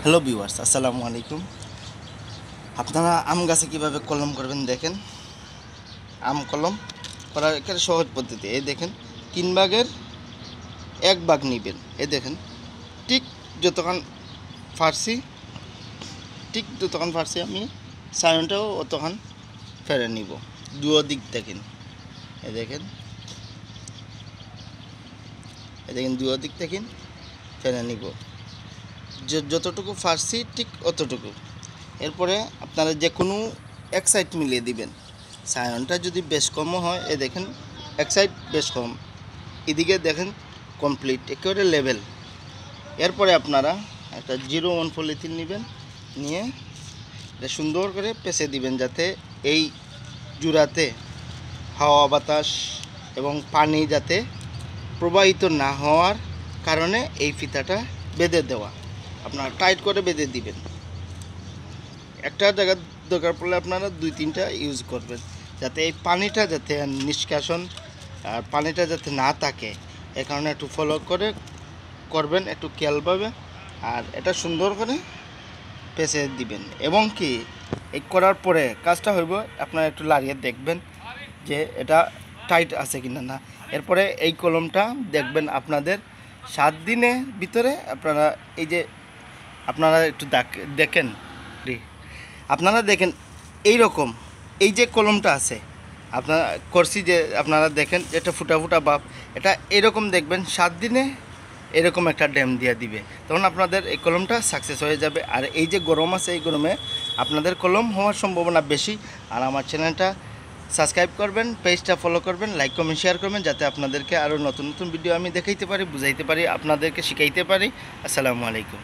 Hello viewers, আসসালামু আলাইকুম। আপনারা আম গাছে কীভাবে কলম করবেন দেখেন। আম কলম করার একটা সহজ পদ্ধতি। এই দেখেন, 3 ভাগের 1 ভাগ নেবেন। এই দেখেন, ঠিক যতক্ষণ ফার্সি আমি সায়নটাও অতক্ষণ ফেরে নিব। দুও দিক দেখেন, এই দেখেন দুও দিক দেখেন ফেরে নিব। যতটুকু ফার্সি ঠিক অতটুকু। এরপরে আপনারা যে কোনো এক সাইড মিলিয়ে দিবেন। সায়নটা যদি বেশ কমও হয়, এ দেখেন এক সাইড বেশ কম, এদিকে দেখেন কমপ্লিট একেবারে লেভেল। এরপরে আপনারা একটা 01 পলিথিন নেবেন, নিয়ে এটা সুন্দর করে পেঁচে দিবেন, যাতে এই জুড়াতে হাওয়া বাতাস এবং পানি যাতে প্রবাহিত না হওয়ার কারণে এই ফিতাটা বেঁধে দেওয়া। আপনারা টাইট করে বেঁধে দিবেন। একটা জায়গা দরকার পড়লে আপনারা 2-3টা ইউজ করবেন, যাতে এই পানিটা যাতে নিষ্কাশন আর পানিটা যাতে না থাকে। এ কারণে একটু ফলো করে করবেন, একটু খেয়ালভাবে। আর এটা সুন্দর করে পেঁচে দিবেন, এবং কি এই করার পরে কাজটা হইব আপনারা একটু লাড়িয়ে দেখবেন যে এটা টাইট আছে কিনা না। এরপরে এই কলমটা দেখবেন আপনাদের 7 দিনের ভিতরে আপনারা এই যে আপনারা একটু দেখেন আপনারা দেখেন এই রকম এই যে কলমটা আছে আপনারা করছি, যে আপনারা দেখেন এটা ফুটা ফুটা ভাব, এটা এরকম দেখবেন 7 দিনে এরকম একটা ড্যাম দিয়ে দিবে। তখন আপনাদের এই কলমটা সাকসেস হয়ে যাবে। আর এই যে গরম আছে, এই গরমে আপনাদের কলম হওয়ার সম্ভাবনা বেশি। আর আমার চ্যানেলটা সাবস্ক্রাইব করবেন, পেজটা ফলো করবেন, লাইক কমেন্ট শেয়ার করবেন, যাতে আপনাদেরকে আরও নতুন নতুন ভিডিও আমি দেখাইতে পারি, বুঝাইতে পারি, আপনাদেরকে শিখাইতে পারি। আসসালামু আলাইকুম।